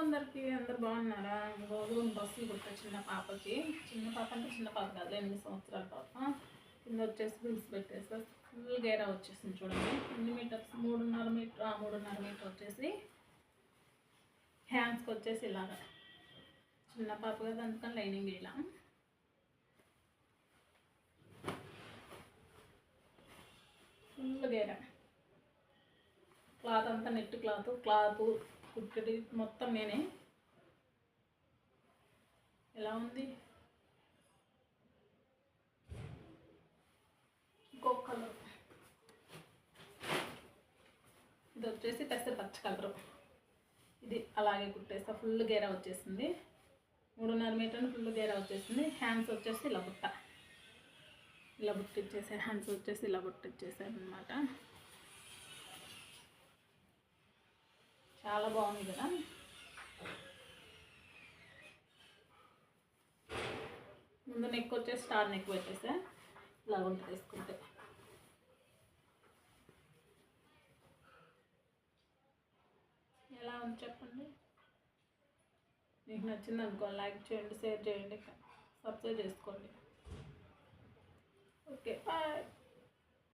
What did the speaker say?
అందరికీ అందరు బాగున్నారా? రోజు బస్సులు కుట్ట చిన్న పాపకి. చిన్న పాప అంటే చిన్న పాప కాదు, 8 సంవత్సరాల పాప. కింద వచ్చేసి బిల్స్ పెట్టేసి ఫుల్ గేరా వచ్చేసింది. చూడండి ఎన్ని మీటర్స్, 3.5 మీటర్. 3.5 మీటర్ వచ్చేసి హ్యాండ్స్కి వచ్చేసి ఇలాగా. చిన్న పాప కదా, అందుకని లైనింగ్ ఇలా ఫుల్ గేరా. క్లాత్ అంతా నెట్ క్లాత్ కుట్టడి మొత్తం నేనే. ఎలా ఉంది? ఇంకొక కలర్, ఇది వచ్చేసి పెసర పచ్చ కలరు. ఇది అలాగే కుట్టేస్తా. ఫుల్ గేరా వచ్చేసింది. 3.5 మీటర్లు ఫుల్ గేరా వచ్చేసింది. హ్యాండ్స్ వచ్చేసి ఇలా బుట్టిచ్చేసారు. హ్యాండ్స్ వచ్చేసి ఇలా బుట్టిచ్చేసారు అనమాట. చాలా బాగుంది కదా. ముందు నెక్ వచ్చేసి స్టార్ నెక్ పెట్టేసా. ఇలా ఉంటుంది తీసుకుంటే. ఎలా ఉంది చెప్పండి? మీకు నచ్చింది అనుకో, లైక్ చేయండి, షేర్ చేయండి, సబ్స్క్రైబ్ చేసుకోండి. Okay, bye.